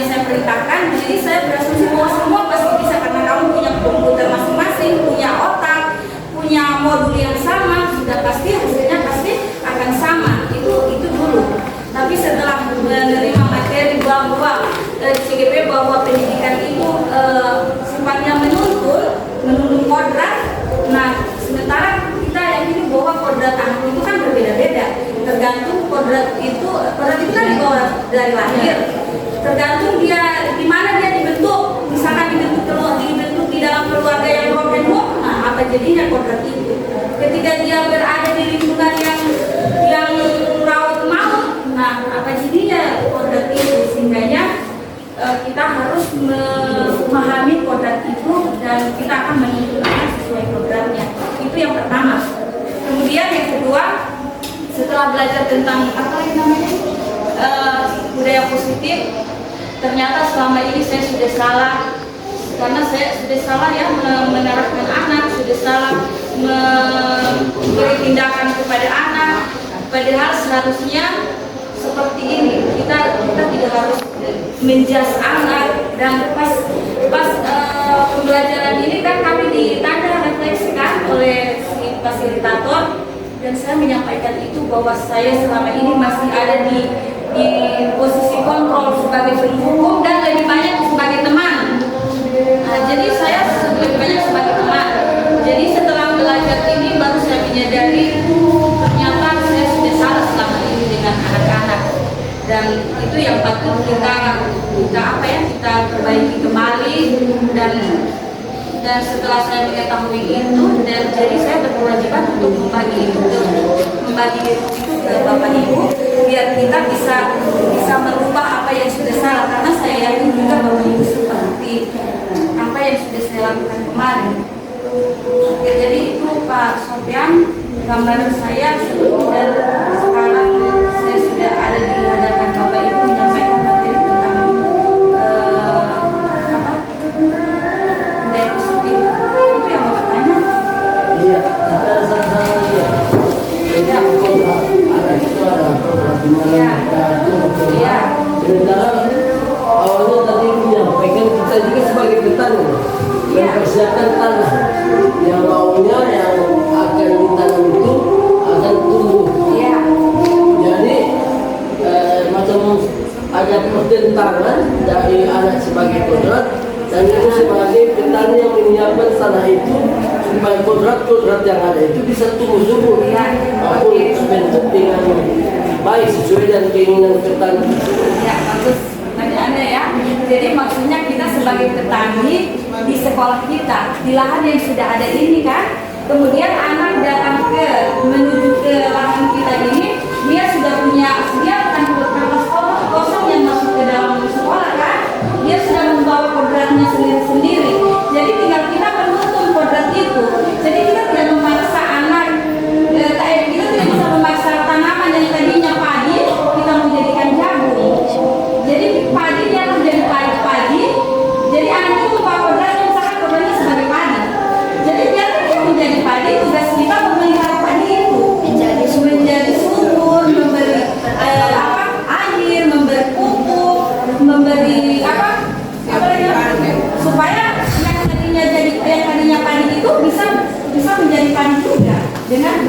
saya perintahkan, jadi saya berasumsi bahwa semua pasti bisa, karena kamu punya komputer masing-masing, punya otak, punya modul yang sama, sudah pasti hasilnya pasti akan sama. Itu dulu. Tapi setelah menerima materi bahwa CGP bahwa pendidikan itu sifatnya menuntun kodrat, nah sementara kita yakini bahwa kodrat anak itu kan berbeda-beda, tergantung kodrat itu kan dibawa dari lahir, tergantung dia di mana dia dibentuk. Misalkan dibentuk di dalam keluarga yang broken home, nah apa jadinya kodrat itu? Ketika dia berada di lingkungan yang raut maut, nah apa jadinya kodrat itu? Sehingga kita harus memahami kodrat itu dan kita akan menuntutnya sesuai kodratnya. Itu yang pertama. Kemudian yang kedua, setelah belajar tentang apa yang namanya budaya positif, ternyata selama ini saya sudah salah, karena saya sudah salah ya menerapkan anak, sudah salah memberi tindakan kepada anak. Padahal seharusnya seperti ini, kita tidak harus menjas anak. Dan pas pembelajaran ini kan kami ditanya, refleksikan oleh si fasilitator, dan saya menyampaikan itu bahwa saya selama ini masih ada di posisi kontrol sebagai pendukung dan lebih banyak sebagai teman. Nah, jadi saya lebih banyak sebagai teman. Jadi setelah belajar ini baru saya menyadari ternyata saya sudah salah selama ini dengan anak-anak, dan itu yang patut kita perbaiki kembali. Dan dan setelah saya mengetahui itu, dan jadi saya berkewajiban untuk membagi itu ke Bapak Ibu, biar kita bisa merubah apa yang sudah salah, karena saya yakin juga Bapak Ibu seperti apa yang sudah saya lakukan kemarin. Oke, jadi itu Pak Sofyan, gambaran saya, dan sekarang saya sudah ada di hadapan Bapak Ibu menyampaikan materi tentang budaya positif. Itu yang Bapak tanya. Iya, ada satu ya. Ada program di mana Iya. sementara awalnya tadi menyampaikan kita juga sebagai petani mempersiapkan tanah yang maunya yang akan ditanam itu akan tumbuh. Iya. Jadi macam ada pertentangan dari anak sebagai kodrat dan itu sebagai petani yang menyiapkan tanah itu supaya kodrat yang ada itu bisa tumbuh subur maupun terbentuk dengan baik sesuai dengan keinginan petani. Ya, bagus pertanyaannya ya. Jadi maksudnya kita sebagai petani di sekolah kita, di lahan yang sudah ada ini kan, kemudian anak datang menuju ke lahan kita ini, dia sudah punya, dia bukan kertas kosong yang masuk ke dalam sekolah kan, dia sudah membawa kodratnya sendiri-sendiri. Jadi tinggal kita menuntun kodrat itu. Jadi kita tidak memaksa anak, kita tidak bisa memaksa tanaman yang tadinya padi, kita menjadikan jagung. Jadi padinya menjadi padi. Jadi anak itu membawa kodratnya, misalkan kodratnya sebagai padi. Jadi biar itu menjadi padi, tugas kita memelihara padi itu menjadi subur, memberi air, memberi pupuk, memberi supaya yang tadinya padi itu bisa menjadi padi juga dengan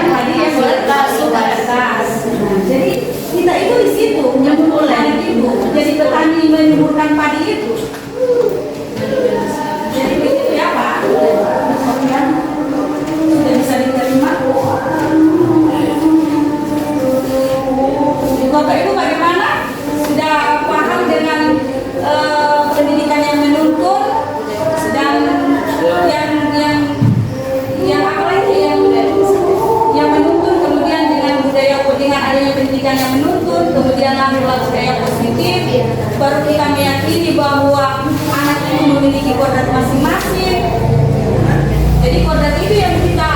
padi yang berkualitas. Jadi kita itu di situ menyuburkan itu. Jadi petani menyuburkan padi itu. Jadi begitu ya Pak. Sudah bisa diterima. Bapak Ibu bagaimana? Sudah paham dengan pendidikan yang menuntun dan yang apa lagi yang menuntun, kemudian dengan adanya pendidikan yang menuntun, kemudian lahirlah budaya positif, baru kita meyakini bahwa anak itu memiliki kodrat masing-masing. Jadi kodrat itu yang kita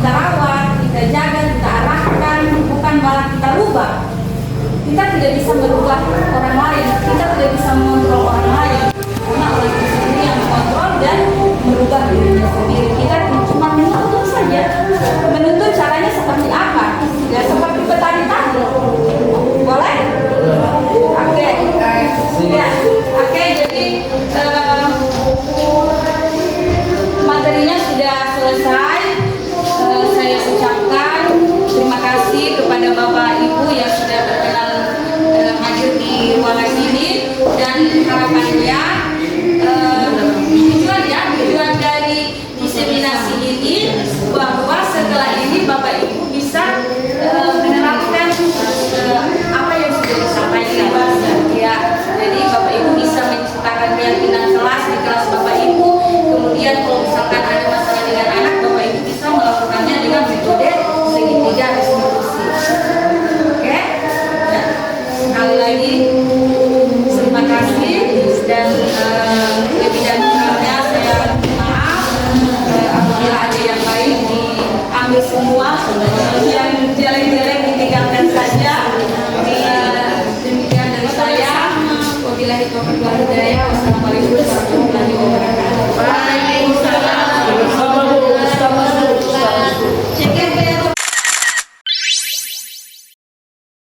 rawat, kita jaga, kita arahkan, bukan malah kita rubah. Kita tidak bisa merubah orang lain, kita tidak bisa mengontrol orang lain, karena orang itu sendiri yang mengontrol dan merubah dirinya sendiri. Kita cuma menuntut saja, menuntut caranya seperti apa, ya seperti petani tadi. Boleh? Oke. Ya, oke. Jadi materinya sudah selesai. Saya ucapkan terima kasih kepada Bapak Ibu yang sudah berkenan hadir di ruangan ini, dan harapannya tujuan dari diseminasi ini bahwa setelah ini Bapak Ibu bisa menerapkan apa yang sudah disampaikan. Ya, jadi Bapak Ibu bisa menciptakan keyakinan kelas di kelas Bapak Ibu. Kemudian kalau misalkan ada masalah dengan anak, Bapak Ibu bisa melakukannya dengan metode segitiga restitusi. Oke? Ya. Sekali lagi terima kasih, dan lebih dan kurangnya saya maaf apabila ada yang baik diambil semua, yang jelek-jelek ditinggalkan saja. Demikian dari saya. Wabillahi taufiq wal hidayah. Wassalamualaikum warahmatullahi wabarakatuh. Waalaikumsalam.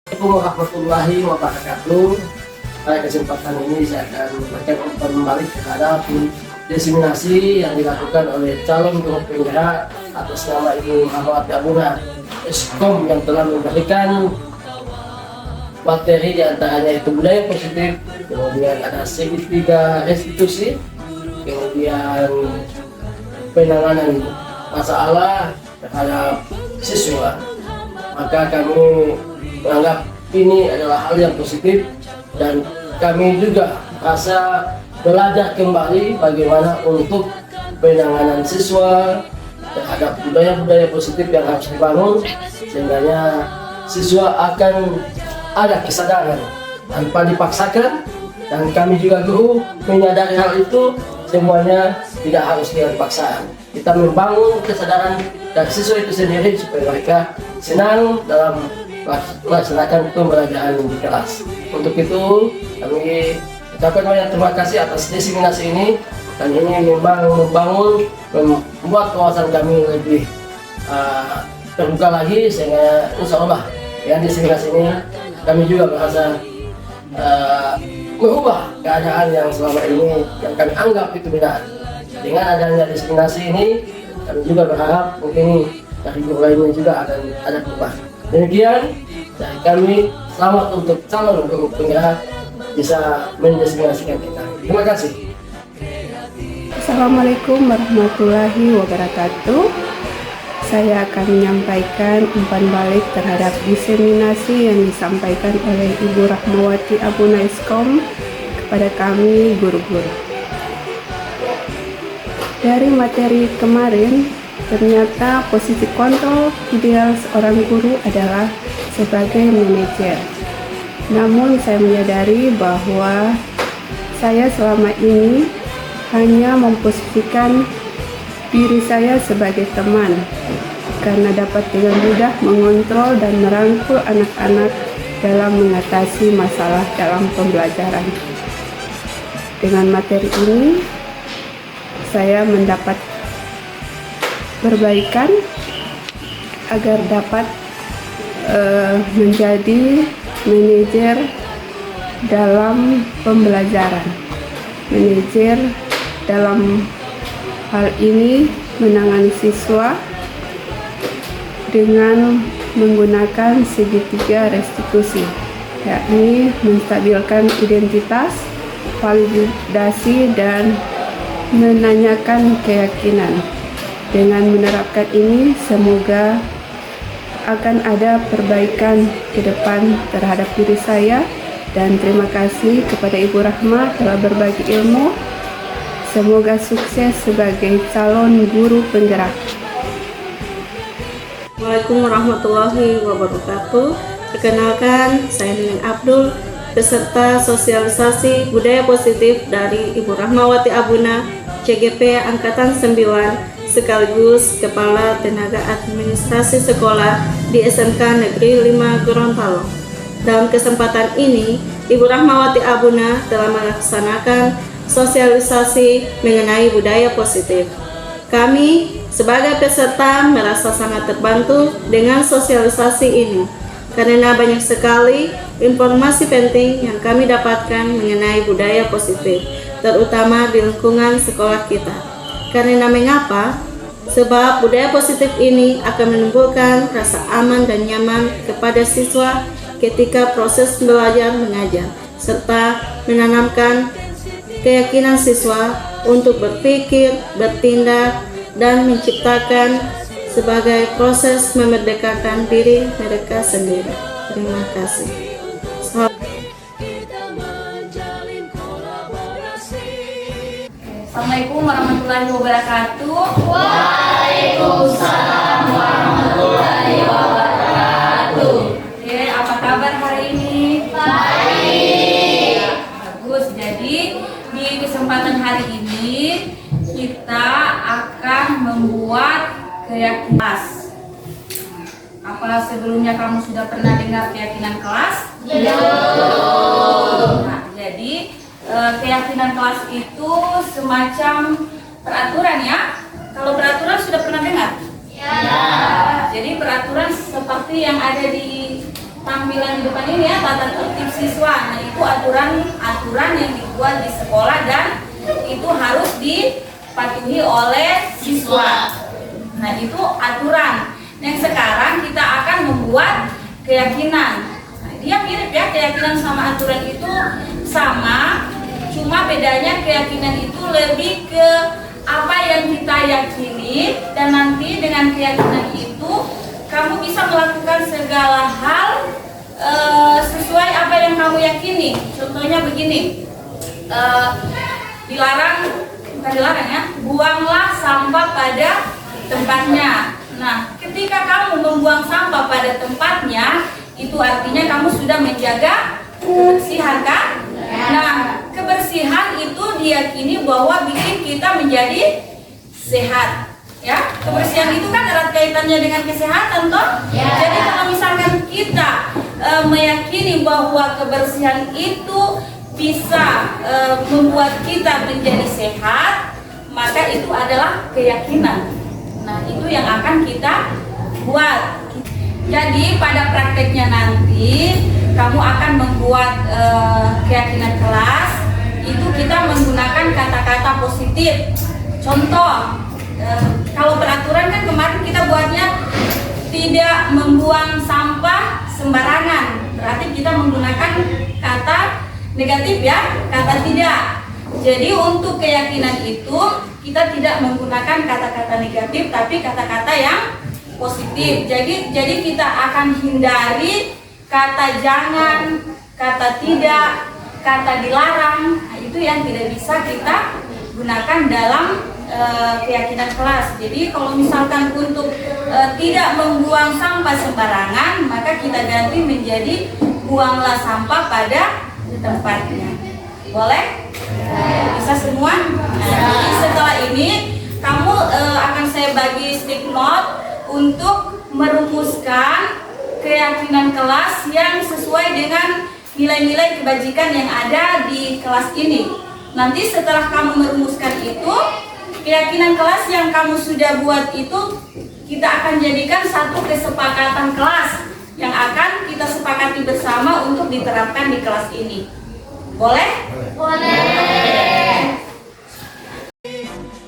Assalamualaikum warahmatullahi wabarakatuh. Pada kesempatan ini saya akan memberikan umpan kembali terhadap diseminasi yang dilakukan oleh calon guru PNH atas nama Ibu Rahmawati Abuna Eskom, yang telah memberikan materi diantaranya itu budaya positif, kemudian ada segitiga restitusi, kemudian penanganan masalah terhadap siswa. Maka kami menganggap ini adalah hal yang positif, dan kami juga rasa belajar kembali bagaimana untuk penanganan siswa terhadap budaya-budaya positif yang harus dibangun, sehingga siswa akan ada kesadaran tanpa dipaksakan, dan kami juga guru menyadari hal itu. Semuanya tidak harus dengan paksaan. Kita membangun kesadaran dari siswa itu sendiri supaya mereka senang dalam melaksanakan pembelajaran di kelas. Untuk itu kami ucapkan banyak terima kasih atas diseminasi ini, dan ini memang membuat kawasan kami lebih terbuka lagi, sehingga insya Allah yang diseminasi ini kami juga merasa merubah keadaan yang selama ini yang kami anggap itu benar. Dengan adanya diseminasi ini, kami juga berharap mungkin dari guru lainnya juga akan ada perubahan. Demikian dari kami, selamat untuk calon guru penggerak bisa mendiseminasikan kita. Terima kasih. Assalamualaikum warahmatullahi wabarakatuh. Saya akan menyampaikan umpan balik terhadap diseminasi yang disampaikan oleh Ibu Rahmawati Abuna Iskom kepada kami guru-guru. Dari materi kemarin, ternyata posisi kontrol ideal seorang guru adalah sebagai manajer. Namun saya menyadari bahwa saya selama ini hanya memposisikan diri saya sebagai teman, karena dapat dengan mudah mengontrol dan merangkul anak-anak dalam mengatasi masalah dalam pembelajaran. Dengan materi ini, saya mendapat perbaikan agar dapat menjadi manajer dalam pembelajaran. Manajer dalam hal ini menangani siswa dengan menggunakan segitiga restitusi, yakni menstabilkan identitas, validasi, dan menanyakan keyakinan. Dengan menerapkan ini, semoga akan ada perbaikan ke depan terhadap diri saya, dan terima kasih kepada Ibu Rahma telah berbagi ilmu. Semoga sukses sebagai calon guru penggerak. Assalamualaikum warahmatullahi wabarakatuh. Perkenalkan, saya Nining Abdul, peserta sosialisasi budaya positif dari Ibu Rahmawati Abuna, CGP Angkatan 9, sekaligus Kepala Tenaga Administrasi Sekolah di SMK Negeri 5 Gorontalo. Dalam kesempatan ini, Ibu Rahmawati Abuna telah melaksanakan sosialisasi mengenai budaya positif. Kami sebagai peserta merasa sangat terbantu dengan sosialisasi ini, karena banyak sekali informasi penting yang kami dapatkan mengenai budaya positif, terutama di lingkungan sekolah kita. Karena mengapa? Sebab budaya positif ini akan menimbulkan rasa aman dan nyaman kepada siswa ketika proses belajar mengajar, serta menanamkan keyakinan siswa untuk berpikir, bertindak, dan menciptakan sebagai proses memerdekakan diri mereka sendiri. Terima kasih. Assalamualaikum warahmatullahi wabarakatuh. Waalaikumsalam warahmatullahi wabarakatuh. Oke, apa kabar hari ini? Baik. Bagus. Jadi di kesempatan hari ini kita akan membuat keyakinan kelas. Apa sebelumnya kamu sudah pernah dengar keyakinan kelas? Belum. Nah, jadi keyakinan kelas itu semacam peraturan ya. Kalau peraturan sudah pernah dengar? Ya. Jadi peraturan seperti yang ada di tampilan di depan ini ya, tata tertib siswa. Nah, itu aturan yang dibuat di sekolah dan itu harus dipatuhi oleh siswa. Nah, itu aturan. Yang sekarang kita akan membuat keyakinan. Nah, dia mirip ya, keyakinan sama aturan itu sama, cuma bedanya keyakinan itu lebih ke apa yang kita yakini, dan nanti dengan keyakinan itu kamu bisa melakukan segala hal sesuai apa yang kamu yakini. Contohnya begini, bukan dilarang ya, buanglah sampah pada tempatnya. Nah, ketika kamu membuang sampah pada tempatnya, itu artinya kamu sudah menjaga kebersihan kan? Nah, kebersihan itu diyakini bahwa bikin kita menjadi sehat. Ya, kebersihan itu kan erat kaitannya dengan kesehatan toh. Jadi kalau misalkan kita meyakini bahwa kebersihan itu bisa membuat kita menjadi sehat, maka itu adalah keyakinan. Nah, itu yang akan kita buat. Jadi pada prakteknya nanti kamu akan membuat keyakinan kelas itu kita menggunakan kata-kata positif. Contoh, kalau peraturan kan kemarin kita buatnya tidak membuang sampah sembarangan. Berarti kita menggunakan kata negatif ya, kata tidak. Jadi untuk keyakinan itu kita tidak menggunakan kata-kata negatif tapi kata-kata yang positif. Jadi kita akan hindari kata jangan, kata tidak, kata dilarang. Nah, itu yang tidak bisa kita gunakan dalam keyakinan kelas. Jadi kalau misalkan untuk tidak membuang sampah sembarangan, maka kita ganti menjadi buanglah sampah pada tempatnya. Boleh? Bisa semua? Nah, jadi setelah ini kamu akan saya bagi stick note untuk merumuskan keyakinan kelas yang sesuai dengan nilai-nilai kebajikan yang ada di kelas ini. Nanti setelah kamu merumuskan itu, keyakinan kelas yang kamu sudah buat itu kita akan jadikan satu kesepakatan kelas yang akan kita sepakati bersama untuk diterapkan di kelas ini. Boleh? Boleh.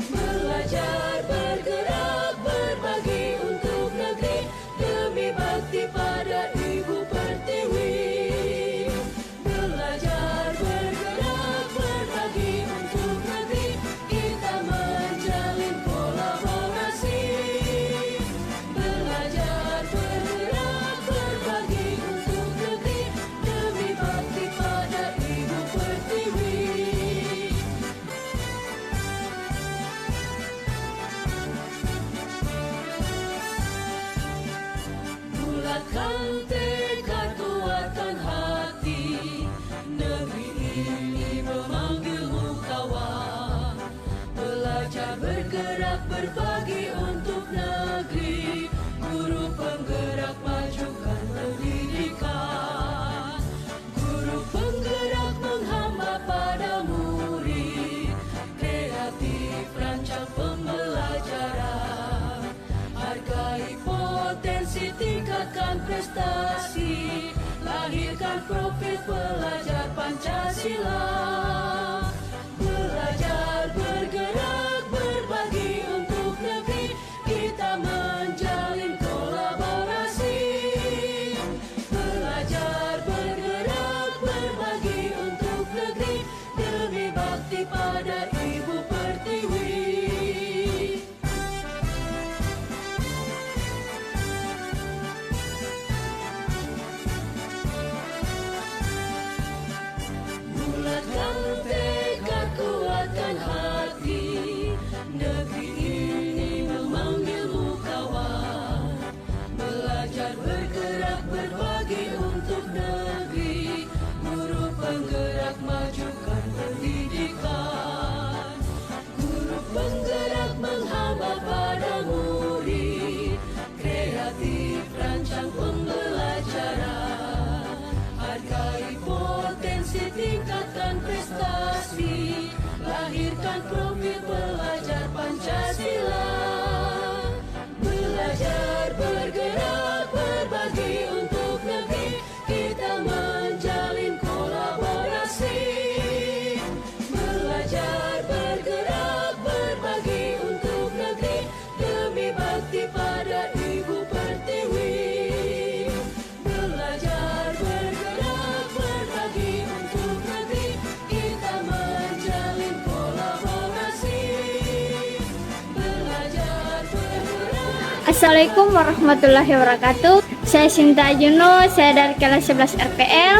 Belajar, bergerak, berbagi untuk negeri demi bakti pada Ibu Pertiwi. Belajar, bergerak, berbagi untuk negeri kita menjalin kolaborasi. Belajar, bergerak, berbagi untuk negeri demi bakti pada Ibu Pertiwi. Bulatkan tekad, kuatkan hati, negeri ini memanggilmu kawan. Belajar, bergerak, berbagi untuk negeri, guru penggerak majukan pendidikan. Guru penggerak menghamba pada murid, kreatif rancang pembelajaran. Hargai potensi, tingkatkan prestasi, lahirkan profil pelajar Pancasila. Belajar, bergerak, berbagi untuk negeri kita menjalin kolaborasi. Belajar, bergerak, berbagi untuk negeri demi bakti pada Ibu Pertiwi. Bulatkan tekad, kuatkan hati, negeri ini memanggilmu kawan. Belajar, bergerak, berbagi untuk negeri, guru penggerak majukan pendidikan. Guru penggerak menghamba pada murid, kreatif rancang pembelajaran. Hargai potensi, tingkatkan prestasi, lahirkan profil pelajar Pancasila. Belajar, bergerak, berbagi untuk negeri kita menjalin kolaborasi. Belajar, bergerak, berbagi untuk negeri demi bakti pada Ibu Pertiwi. Belajar, bergerak, berbagi untuk negeri kita menjalin kolaborasi. Belajar, bergerak. Assalamualaikum warahmatullahi wabarakatuh. Saya Sinta Juno, saya dari kelas 11 RPL.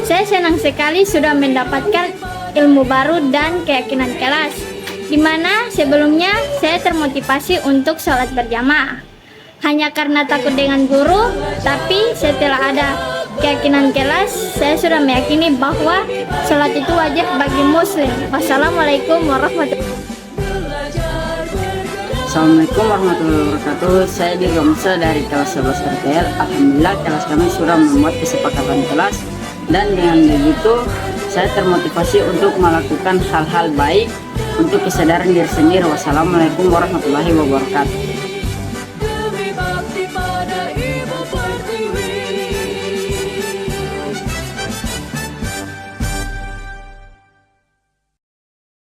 Saya senang sekali sudah mendapatkan ilmu baru dan keyakinan kelas, di mana sebelumnya saya termotivasi untuk sholat berjamaah. Hanya karena takut dengan guru, tapi setelah ada keyakinan kelas, saya sudah meyakini bahwa sholat itu wajib bagi muslim. Wassalamualaikum warahmatullahi wabarakatuh. Assalamualaikum warahmatullahi wabarakatuh. Saya Dirgamsa dari kelas 11 RTL. Alhamdulillah kelas kami sudah membuat kesepakatan kelas, dan dengan begitu saya termotivasi untuk melakukan hal-hal baik untuk kesadaran diri sendiri. Wassalamualaikum warahmatullahi wabarakatuh.